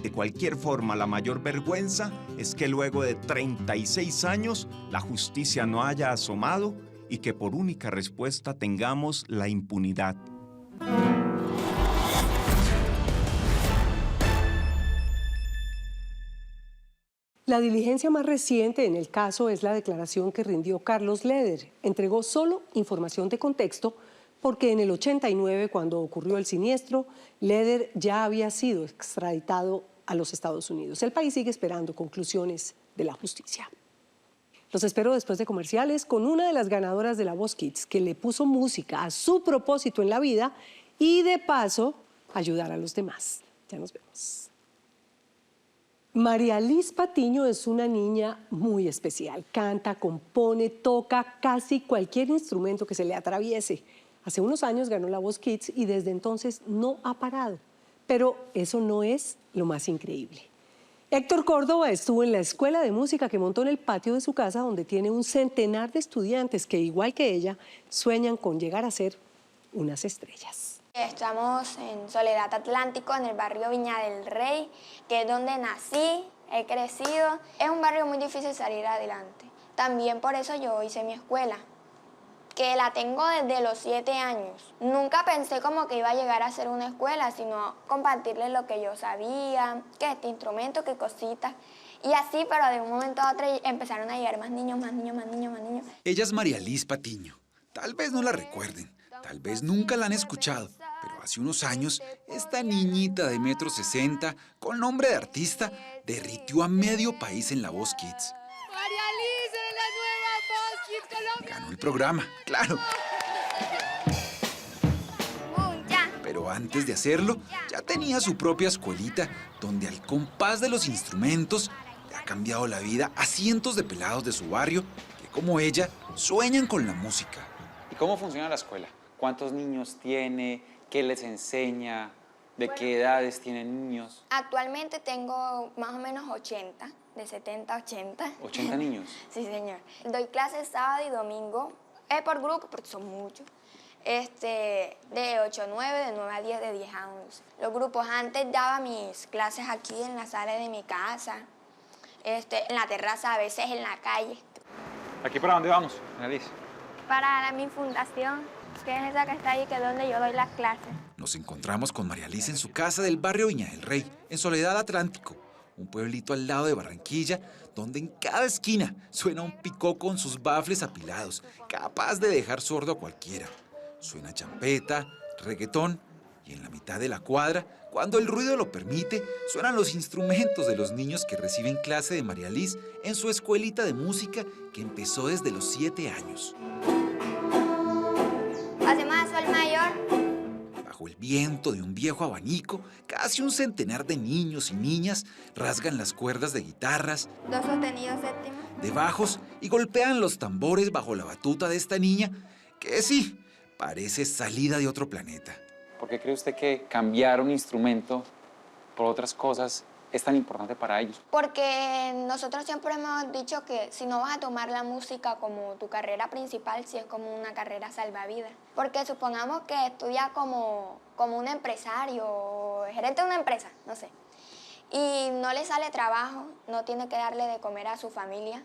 Speaker 10: De cualquier forma, la mayor vergüenza es que luego de 36 años la justicia no haya asomado y que por única respuesta tengamos la impunidad.
Speaker 1: La diligencia más reciente en el caso es la declaración que rindió Carlos Leder. Entregó solo información de contexto porque en el 89, cuando ocurrió el siniestro, Leder ya había sido extraditado a los Estados Unidos. El país sigue esperando conclusiones de la justicia. Los espero después de comerciales con una de las ganadoras de La Voz Kids que le puso música a su propósito en la vida y de paso ayudar a los demás. Ya nos vemos. María Liz Patiño es una niña muy especial. Canta, compone, toca casi cualquier instrumento que se le atraviese. Hace unos años ganó La Voz Kids y desde entonces no ha parado. Pero eso no es lo más increíble. Héctor Córdoba estuvo en la escuela de música que montó en el patio de su casa, donde tiene un centenar de estudiantes que, igual que ella, sueñan con llegar a ser unas estrellas.
Speaker 14: Estamos en Soledad Atlántico, en el barrio Viña del Rey, que es donde nací, he crecido. Es un barrio muy difícil salir adelante. También por eso yo hice mi escuela, que la tengo desde los 7 años. Nunca pensé como que iba a llegar a ser una escuela, sino compartirles lo que yo sabía, que este instrumento, qué cositas. Y así, pero de un momento a otro empezaron a llegar más niños, más niños, más niños, más niños.
Speaker 15: Ella es María Liz Patiño. Tal vez no la recuerden, tal vez nunca la han escuchado, pero hace unos años, esta niñita de 1,60 m, con nombre de artista, derritió a medio país en La Voz Kids.
Speaker 16: María Liz, eres la nueva Voz Kids Colombia.
Speaker 15: Ganó el programa, claro. Pero antes de hacerlo, ya tenía su propia escuelita, donde al compás de los instrumentos le ha cambiado la vida a cientos de pelados de su barrio que, como ella, sueñan con la música.
Speaker 17: ¿Y cómo funciona la escuela? ¿Cuántos niños tiene? ¿Qué les enseña? ¿De qué edades tienen niños?
Speaker 14: Actualmente tengo más o menos 80, de 70 a 80.
Speaker 17: ¿80 niños?
Speaker 14: Sí, señor. Doy clases sábado y domingo, por grupo, porque son muchos. De 8 a 9, de 9 a 10, de 10 a 11. Los grupos, antes daba mis clases aquí en la sala de mi casa, en la terraza, a veces en la calle.
Speaker 17: ¿Aquí para dónde vamos, María Liz?
Speaker 14: Para mi fundación, que es esa que está ahí, que es donde yo doy las clases.
Speaker 15: Nos encontramos con María Liz en su casa del barrio Viña del Rey, en Soledad Atlántico, un pueblito al lado de Barranquilla, donde en cada esquina suena un picó con sus bafles apilados, capaz de dejar sordo a cualquiera. Suena champeta, reggaetón, y en la mitad de la cuadra, cuando el ruido lo permite, suenan los instrumentos de los niños que reciben clase de María Liz en su escuelita de música que empezó desde los 7 años.
Speaker 14: Hacemos a sol mayor.
Speaker 15: Bajo el viento de un viejo abanico, casi un centenar de niños y niñas rasgan las cuerdas de guitarras,
Speaker 14: Do sostenido séptimo.
Speaker 15: de bajos y golpean los tambores bajo la batuta de esta niña que sí, parece salida de otro planeta.
Speaker 17: ¿Por qué cree usted que cambiar un instrumento por otras cosas es tan importante para ellos?
Speaker 14: Porque nosotros siempre hemos dicho que si no vas a tomar la música como tu carrera principal, si es como una carrera salvavidas. Porque supongamos que estudia como un empresario o gerente de una empresa, no sé, y no le sale trabajo, no tiene que darle de comer a su familia,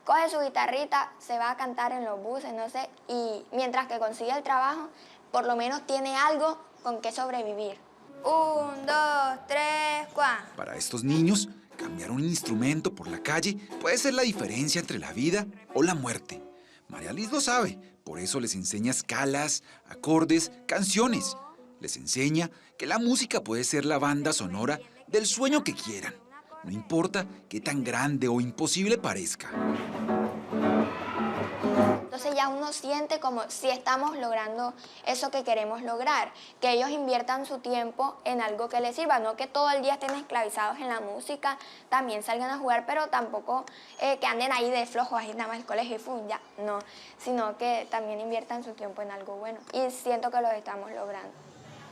Speaker 14: coge su guitarrita, se va a cantar en los buses, no sé, y mientras que consigue el trabajo, por lo menos tiene algo con que sobrevivir. 1, 2, 3, 4.
Speaker 15: Para estos niños, cambiar un instrumento por la calle puede ser la diferencia entre la vida o la muerte. María Liz lo sabe, por eso les enseña escalas, acordes, canciones. Les enseña que la música puede ser la banda sonora del sueño que quieran, no importa qué tan grande o imposible parezca.
Speaker 14: Entonces ya uno siente como si estamos logrando eso que queremos lograr, que ellos inviertan su tiempo en algo que les sirva, no que todo el día estén esclavizados en la música, también salgan a jugar, pero tampoco que anden ahí de flojos, ahí nada más el colegio y fum, ya, no, sino que también inviertan su tiempo en algo bueno y siento que lo estamos logrando.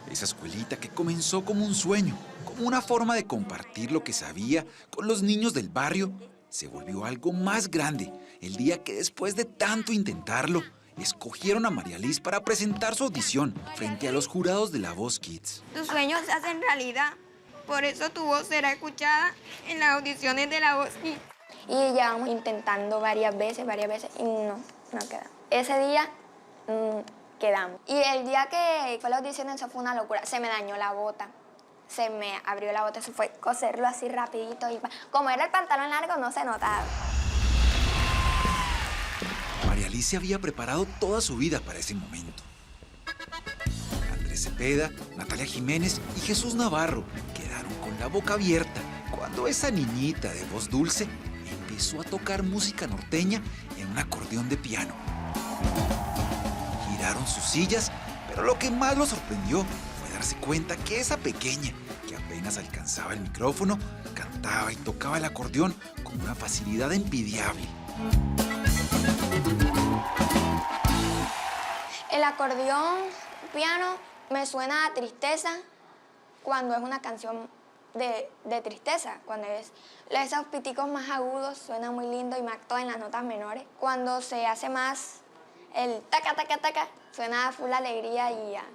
Speaker 15: Esa escuelita que comenzó como un sueño, como una forma de compartir lo que sabía con los niños del barrio, se volvió algo más grande el día que después de tanto intentarlo, escogieron a María Liz para presentar su audición frente a los jurados de La Voz Kids.
Speaker 14: Tus sueños se hacen realidad, por eso tu voz será escuchada en las audiciones de La Voz Kids. Y llevamos intentando varias veces y no quedamos. Ese día quedamos. Y el día que fue la audición, eso fue una locura, se me dañó la bota. Se me abrió la bota, eso fue coserlo así rapidito y como era el pantalón largo no se notaba.
Speaker 15: María Liz se había preparado toda su vida para ese momento. Andrés Cepeda, Natalia Jiménez y Jesús Navarro quedaron con la boca abierta cuando esa niñita de voz dulce empezó a tocar música norteña en un acordeón de piano. Giraron sus sillas, pero lo que más los sorprendió fue darse cuenta que esa pequeña, que apenas alcanzaba el micrófono, cantaba y tocaba el acordeón con una facilidad envidiable.
Speaker 14: El acordeón, piano, me suena a tristeza cuando es una canción de tristeza. Cuando es esos piticos más agudos, suena muy lindo y más todo en las notas menores. Cuando se hace más el taca, taca, taca, suena a full alegría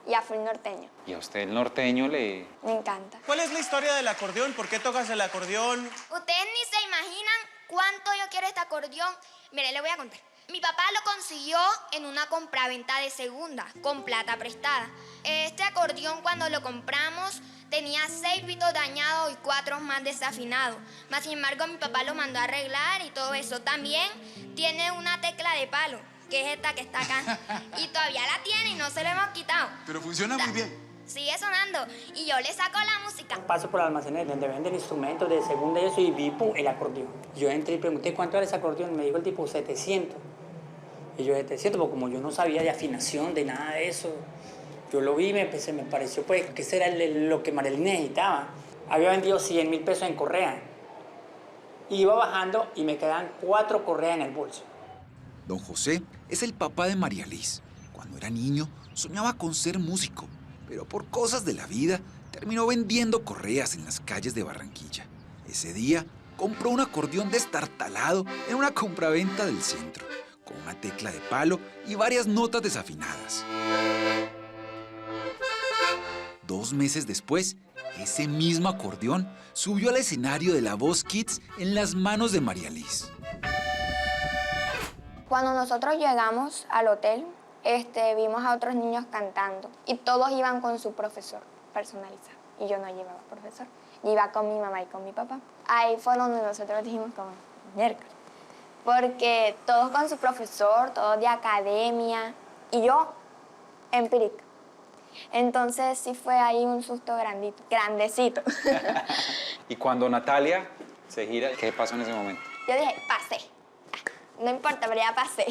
Speaker 14: y a full norteño.
Speaker 17: ¿Y a usted el norteño le...?
Speaker 14: Me encanta.
Speaker 18: ¿Cuál es la historia del acordeón? ¿Por qué tocas el acordeón?
Speaker 19: Ustedes ni se imaginan cuánto yo quiero este acordeón. Mire, le voy a contar. Mi papá lo consiguió en una compraventa de segunda, con plata prestada. Este acordeón, cuando lo compramos, tenía 6 pitos dañados y 4 más desafinados. Mas, sin embargo, mi papá lo mandó a arreglar y todo eso. También tiene una tecla de palo, que es esta que está acá. Y todavía la tiene y no se la hemos quitado.
Speaker 15: Pero funciona muy bien.
Speaker 19: Sigue sonando y yo le saco la música.
Speaker 11: Paso por almacenes donde venden instrumentos de segunda y eso y vi el acordeón. Yo entré y pregunté cuánto era ese acordeón. Me dijo el tipo 700. Y yo 700, porque como yo no sabía de afinación, de nada de eso, yo lo vi y me pareció pues que ese era lo que María Liz necesitaba. Había vendido 100.000 pesos en correa. Iba bajando y me quedaban 4 correas en el bolso.
Speaker 15: Don José es el papá de María Liz. Cuando era niño, soñaba con ser músico, pero por cosas de la vida, terminó vendiendo correas en las calles de Barranquilla. Ese día, compró un acordeón destartalado en una compraventa del centro, con una tecla de palo y varias notas desafinadas. 2 meses después, ese mismo acordeón subió al escenario de La Voz Kids en las manos de María Liz.
Speaker 14: Cuando nosotros llegamos al hotel, vimos a otros niños cantando y todos iban con su profesor personalizado y yo no llevaba profesor. Yo iba con mi mamá y con mi papá. Ahí fue donde nosotros dijimos como, miércoles. Porque todos con su profesor, todos de academia, y yo empírica. Entonces sí fue ahí un susto grandecito.
Speaker 17: Y cuando Natalia se gira, ¿qué pasó en ese momento?
Speaker 14: Yo dije, pasé. No importa, pero ya pasé.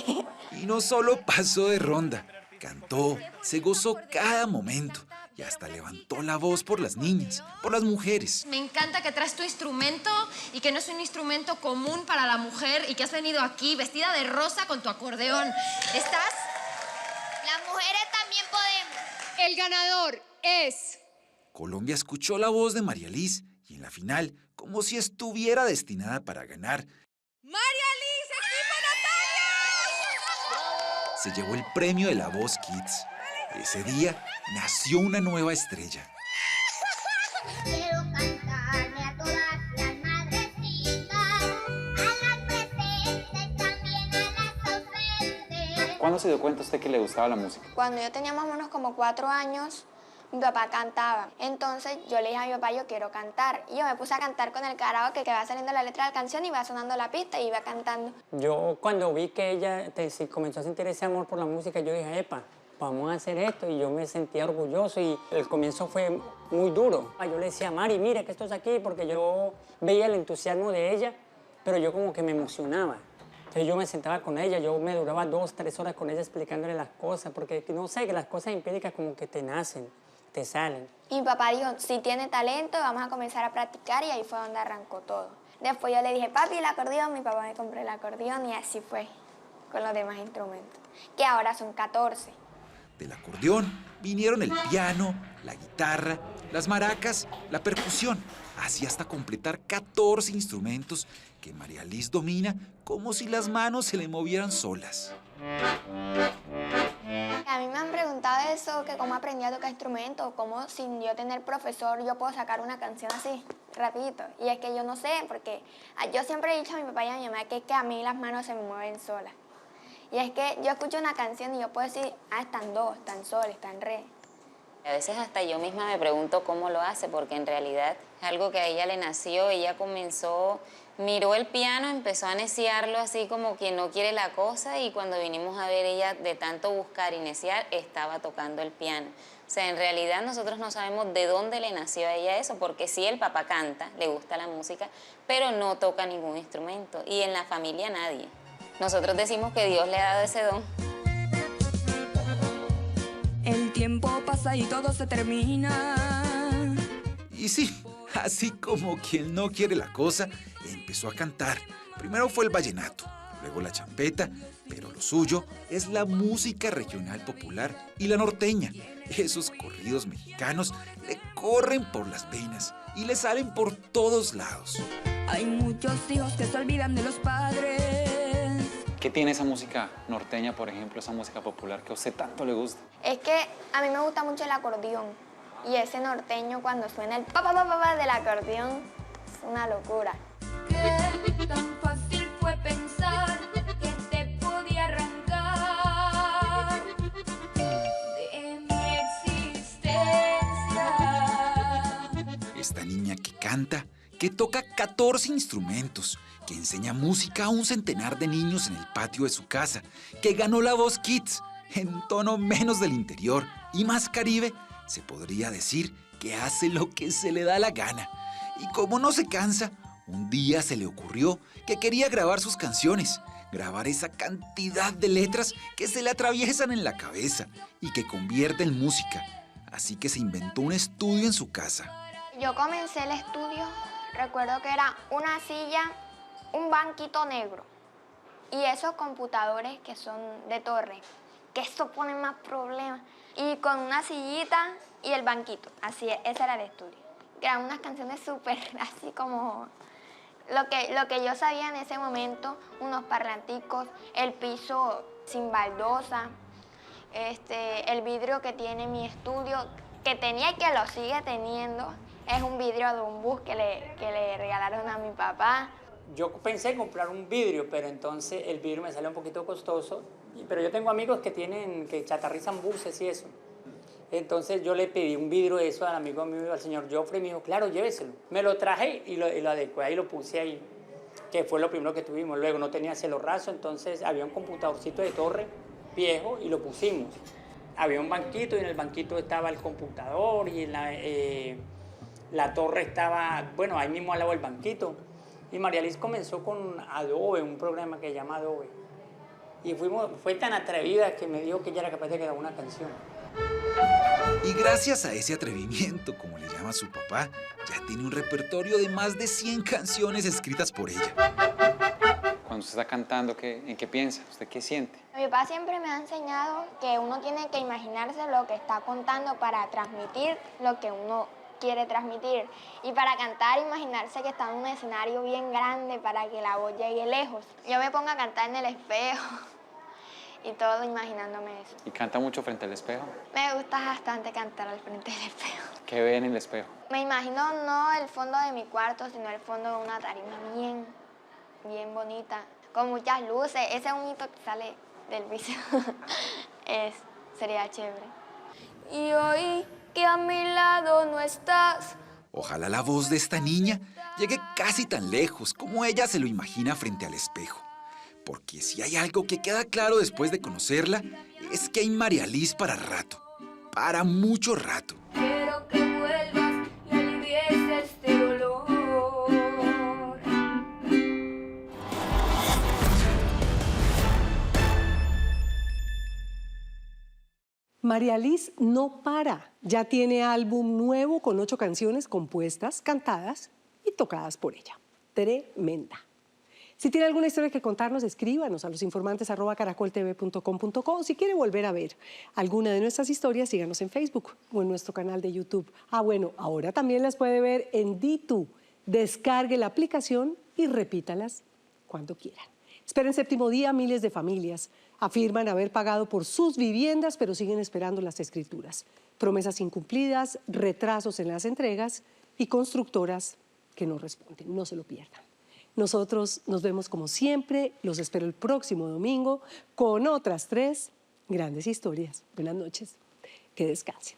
Speaker 15: Y no solo pasó de ronda, cantó, se gozó cada momento y hasta levantó la voz por las niñas, por las mujeres.
Speaker 20: Me encanta que traes tu instrumento y que no es un instrumento común para la mujer y que has venido aquí vestida de rosa con tu acordeón. ¿Estás?
Speaker 19: Las mujeres también podemos.
Speaker 16: El ganador es...
Speaker 15: Colombia escuchó la voz de María Liz y en la final, como si estuviera destinada para ganar,
Speaker 16: ¡María Liz, equipo Natalia!
Speaker 15: se llevó el premio de La Voz Kids. Ese día nació una nueva estrella.
Speaker 19: Quiero cantarle a todas las madrecitas, a las presentes, también a las ausentes.
Speaker 17: ¿Cuándo se dio cuenta usted que le gustaba la música?
Speaker 14: Cuando yo tenía más o menos como 4 años, mi papá cantaba. Entonces yo le dije a mi papá, yo quiero cantar. Y yo me puse a cantar con el karaoke, que va saliendo la letra de la canción y va sonando la pista y iba cantando.
Speaker 11: Yo cuando vi que ella comenzó a sentir ese amor por la música, yo dije, epa, vamos a hacer esto. Y yo me sentía orgulloso y el comienzo fue muy duro. Yo le decía, Mari, mira que esto es aquí, porque yo veía el entusiasmo de ella, pero yo como que me emocionaba. Entonces yo me sentaba con ella, yo me duraba 2, 3 horas con ella explicándole las cosas, porque no sé, que las cosas empíricas como que te nacen, te salen.
Speaker 14: Y mi papá dijo, si tiene talento, vamos a comenzar a practicar, y ahí fue donde arrancó todo. Después yo le dije, papi, el acordeón, mi papá me compró el acordeón y así fue con los demás instrumentos, que ahora son 14.
Speaker 15: Del acordeón vinieron el piano, la guitarra, las maracas, la percusión, así hasta completar 14 instrumentos que María Liz domina como si las manos se le movieran solas.
Speaker 14: A mí me han preguntado eso, que cómo aprendí a tocar instrumentos, cómo sin yo tener profesor yo puedo sacar una canción así, rapidito. Y es que yo no sé, porque yo siempre he dicho a mi papá y a mi mamá que es que a mí las manos se me mueven solas. Y es que yo escucho una canción y yo puedo decir, está en do, está en sol, está en re.
Speaker 21: A veces hasta yo misma me pregunto cómo lo hace, porque en realidad es algo que a ella le nació. Ella comenzó, miró el piano, empezó a neciarlo así como quien no quiere la cosa, y cuando vinimos a ver, ella de tanto buscar y neciar estaba tocando el piano. O sea, en realidad nosotros no sabemos de dónde le nació a ella eso, porque sí, el papá canta, le gusta la música, pero no toca ningún instrumento, y en la familia nadie. Nosotros decimos que Dios le ha dado ese don.
Speaker 22: El tiempo pasa y todo se termina.
Speaker 15: Y sí, así como quien no quiere la cosa, empezó a cantar. Primero fue el vallenato, luego la champeta, pero lo suyo es la música regional popular y la norteña. Esos corridos mexicanos le corren por las venas y le salen por todos lados.
Speaker 22: Hay muchos hijos que se olvidan de los padres.
Speaker 17: ¿Qué tiene esa música norteña, por ejemplo, esa música popular que a usted tanto le gusta?
Speaker 14: Es que a mí me gusta mucho el acordeón. Y ese norteño, cuando suena el pa pa pa pa del acordeón, es una locura.
Speaker 22: ¿Qué tan fácil fue pensar que te podía arrancar de mi existencia?
Speaker 15: Esta niña que canta, que toca 14 instrumentos, que enseña música a un centenar de niños en el patio de su casa, que ganó La Voz Kids en un tono menos del interior y más caribe, se podría decir que hace lo que se le da la gana. Y como no se cansa, un día se le ocurrió que quería grabar sus canciones, grabar esa cantidad de letras que se le atraviesan en la cabeza y que convierte en música. Así que se inventó un estudio en su casa.
Speaker 14: Yo comencé el estudio, recuerdo que era una silla, un banquito negro y esos computadores que son de torre, que esto pone más problemas, y con una sillita y el banquito, así, ese era el estudio. Eran unas canciones súper así como lo que yo sabía en ese momento, unos parlanticos, el piso sin baldosa, el vidrio que tiene mi estudio, que tenía y que lo sigue teniendo, es un vidrio de un bus que le regalaron a mi papá.
Speaker 11: Yo pensé en comprar un vidrio, pero entonces el vidrio me sale un poquito costoso. Pero yo tengo amigos que chatarrizan buses y eso. Entonces yo le pedí un vidrio de eso al amigo mío, al señor Joffrey, me dijo, claro, lléveselo. Me lo traje y lo adecué ahí, lo puse ahí, que fue lo primero que tuvimos. Luego no tenía cielo raso, entonces había un computadorcito de torre viejo y lo pusimos. Había un banquito y en el banquito estaba el computador y la torre estaba, bueno, ahí mismo al lado del banquito. Y María Liz comenzó con Adobe, un programa que se llama Adobe. Y fue tan atrevida que me dijo que ella era capaz de grabar una canción.
Speaker 15: Y gracias a ese atrevimiento, como le llama su papá, ya tiene un repertorio de más de 100 canciones escritas por ella.
Speaker 17: Cuando usted está cantando, ¿en qué piensa? ¿Usted qué siente?
Speaker 14: Mi papá siempre me ha enseñado que uno tiene que imaginarse lo que está contando para transmitir lo que uno quiere transmitir. Y para cantar, imaginarse que está en un escenario bien grande para que la voz llegue lejos. Yo me pongo a cantar en el espejo y todo imaginándome eso.
Speaker 17: ¿Y canta mucho frente al espejo?
Speaker 14: Me gusta bastante cantar al frente del espejo.
Speaker 17: ¿Qué ve en el espejo?
Speaker 14: Me imagino no el fondo de mi cuarto, sino el fondo de una tarima bien bonita, con muchas luces. Ese humito que sale del piso sería chévere. Y hoy que a mi lado no estás.
Speaker 15: Ojalá la voz de esta niña llegue casi tan lejos como ella se lo imagina frente al espejo. Porque si hay algo que queda claro después de conocerla, es que hay María Liz para rato, para mucho rato.
Speaker 22: Quiero que vuelvas y alivies este dolor.
Speaker 1: María Liz no para. Ya tiene álbum nuevo con 8 canciones compuestas, cantadas y tocadas por ella. Tremenda. Si tiene alguna historia que contarnos, escríbanos a losinformantes@caracoltv.com.co. Si quiere volver a ver alguna de nuestras historias, síganos en Facebook o en nuestro canal de YouTube. Bueno, ahora también las puede ver en D2. Descargue la aplicación y repítalas cuando quieran. Esperen séptimo día, miles de familias afirman haber pagado por sus viviendas, pero siguen esperando las escrituras. Promesas incumplidas, retrasos en las entregas y constructoras que no responden. No se lo pierdan. Nosotros nos vemos como siempre. Los espero el próximo domingo con otras 3 grandes historias. Buenas noches. Que descansen.